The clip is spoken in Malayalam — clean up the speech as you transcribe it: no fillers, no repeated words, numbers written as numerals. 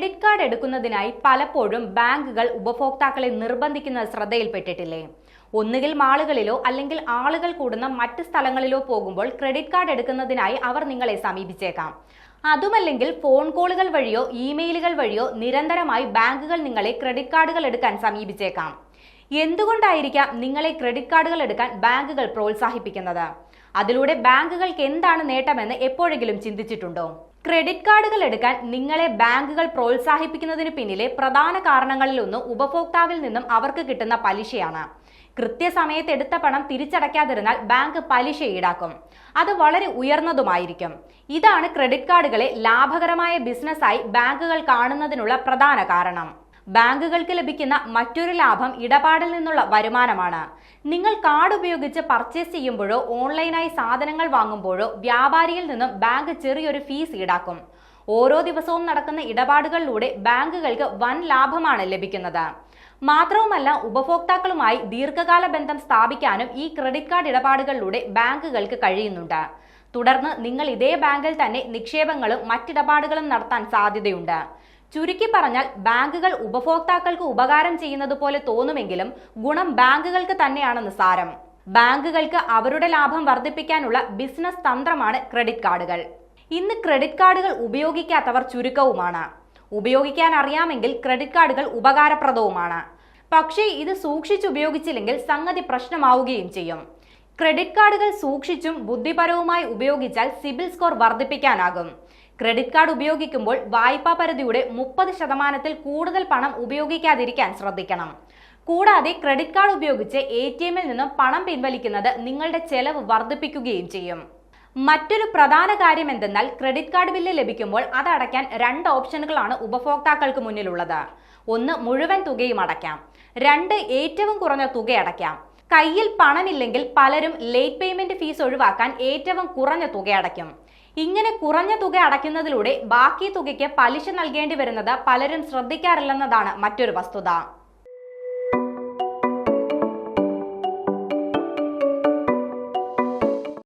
ക്രെഡിറ്റ് കാർഡ് എടുക്കുന്നതിനായി പലപ്പോഴും ബാങ്കുകൾ ഉപഭോക്താക്കളെ നിർബന്ധിക്കുന്നത് ശ്രദ്ധയിൽപ്പെട്ടിട്ടില്ലേ? ഒന്നുകിൽ മാളുകളിലോ അല്ലെങ്കിൽ ആളുകൾ കൂടുന്ന മറ്റ് സ്ഥലങ്ങളിലോ പോകുമ്പോൾ ക്രെഡിറ്റ് കാർഡ് എടുക്കുന്നതിനായി അവർ നിങ്ങളെ സമീപിച്ചേക്കാം. അതുമല്ലെങ്കിൽ ഫോൺ കോളുകൾ വഴിയോ ഇമെയിലുകൾ വഴിയോ നിരന്തരമായി ബാങ്കുകൾ നിങ്ങളെ ക്രെഡിറ്റ് കാർഡുകൾ എടുക്കാൻ സമീപിച്ചേക്കാം. എന്തുകൊണ്ടായിരിക്കാം നിങ്ങളെ ക്രെഡിറ്റ് കാർഡുകൾ എടുക്കാൻ ബാങ്കുകൾ പ്രോത്സാഹിപ്പിക്കുന്നത്? അതിലൂടെ ബാങ്കുകൾക്ക് എന്താണ് നേട്ടമെന്ന് എപ്പോഴെങ്കിലും ചിന്തിച്ചിട്ടുണ്ടോ? ക്രെഡിറ്റ് കാർഡുകൾ എടുക്കാൻ നിങ്ങളെ ബാങ്കുകൾ പ്രോത്സാഹിപ്പിക്കുന്നതിന് പിന്നിലെ പ്രധാന കാരണങ്ങളിലൊന്ന് ഉപഭോക്താവിൽ നിന്നും അവർക്ക് കിട്ടുന്ന പലിശയാണ്. കൃത്യസമയത്ത് എടുത്ത പണം തിരിച്ചടയ്ക്കാതിരുന്നാൽ ബാങ്ക് പലിശ ഈടാക്കും. അത് വളരെ ഉയർന്നതുമായിരിക്കും. ഇതാണ് ക്രെഡിറ്റ് കാർഡുകളെ ലാഭകരമായ ബിസിനസ്സായി ബാങ്കുകൾ കാണുന്നതിനുള്ള പ്രധാന കാരണം. ബാങ്കുകൾക്ക് ലഭിക്കുന്ന മറ്റൊരു ലാഭം ഇടപാടിൽ നിന്നുള്ള വരുമാനമാണ്. നിങ്ങൾ കാർഡ് ഉപയോഗിച്ച് പർച്ചേസ് ചെയ്യുമ്പോഴോ ഓൺലൈനായി സാധനങ്ങൾ വാങ്ങുമ്പോഴോ വ്യാപാരിയിൽ നിന്നും ബാങ്ക് ചെറിയൊരു ഫീസ് ഈടാക്കും. ഓരോ ദിവസവും നടക്കുന്ന ഇടപാടുകളിലൂടെ ബാങ്കുകൾക്ക് വൻ ലാഭമാണ് ലഭിക്കുന്നത്. മാത്രവുമല്ല, ഉപഭോക്താക്കളുമായി ദീർഘകാല ബന്ധം സ്ഥാപിക്കാനും ഈ ക്രെഡിറ്റ് കാർഡ് ഇടപാടുകളിലൂടെ ബാങ്കുകൾക്ക് കഴിയുന്നുണ്ട്. തുടർന്ന് നിങ്ങൾ ഇതേ ബാങ്കിൽ തന്നെ നിക്ഷേപങ്ങളും മറ്റിടപാടുകളും നടത്താൻ സാധ്യതയുണ്ട്. ചുരുക്കി പറഞ്ഞാൽ, ബാങ്കുകൾ ഉപഭോക്താക്കൾക്ക് ഉപകാരം ചെയ്യുന്നത് പോലെ തോന്നുമെങ്കിലും ഗുണം ബാങ്കുകൾക്ക് തന്നെയാണെന്ന് സാരം. ബാങ്കുകൾക്ക് അവരുടെ ലാഭം വർദ്ധിപ്പിക്കാനുള്ള ബിസിനസ് തന്ത്രമാണ് ക്രെഡിറ്റ് കാർഡുകൾ. ഇന്ന് ക്രെഡിറ്റ് കാർഡുകൾ ഉപയോഗിക്കാത്തവർ ചുരുക്കവുമാണ്. ഉപയോഗിക്കാൻ അറിയാമെങ്കിൽ ക്രെഡിറ്റ് കാർഡുകൾ ഉപകാരപ്രദവുമാണ്. പക്ഷേ ഇത് സൂക്ഷിച്ചുപയോഗിച്ചില്ലെങ്കിൽ സംഗതി പ്രശ്നമാവുകയും ചെയ്യും. ക്രെഡിറ്റ് കാർഡുകൾ സൂക്ഷിച്ചും ബുദ്ധിപരവുമായി ഉപയോഗിച്ചാൽ സിബിൽ സ്കോർ വർദ്ധിപ്പിക്കാനാകും. ക്രെഡിറ്റ് കാർഡ് ഉപയോഗിക്കുമ്പോൾ വായ്പാ പരിധിയുടെ 30% കൂടുതൽ പണം ഉപയോഗിക്കാതിരിക്കാൻ ശ്രദ്ധിക്കണം. കൂടാതെ ക്രെഡിറ്റ് കാർഡ് ഉപയോഗിച്ച് ATM-ൽ നിന്നും പണം പിൻവലിക്കുന്നത് നിങ്ങളുടെ ചെലവ് വർദ്ധിപ്പിക്കുകയും ചെയ്യും. മറ്റൊരു പ്രധാന കാര്യം എന്തെന്നാൽ, ക്രെഡിറ്റ് കാർഡ് ബില്ല് ലഭിക്കുമ്പോൾ അത് അടയ്ക്കാൻ 2 ഓപ്ഷനുകളാണ് ഉപഭോക്താക്കൾക്ക് മുന്നിലുള്ളത്. 1, മുഴുവൻ തുകയും അടയ്ക്കാം. 2, ഏറ്റവും കുറഞ്ഞ തുക അടയ്ക്കാം. കയ്യിൽ പണമില്ലെങ്കിൽ പലരും ലേറ്റ് പേയ്മെന്റ് ഫീസ് ഒഴിവാക്കാൻ ഏറ്റവും കുറഞ്ഞ തുക അടയ്ക്കും. ഇങ്ങനെ കുറഞ്ഞ തുക അടയ്ക്കുന്നതിലൂടെ ബാക്കി തുകയ്ക്ക് പലിശ നൽകേണ്ടി വരുന്നത് പലരും ശ്രദ്ധിക്കാറില്ലെന്നതാണ് മറ്റൊരു വസ്തുത.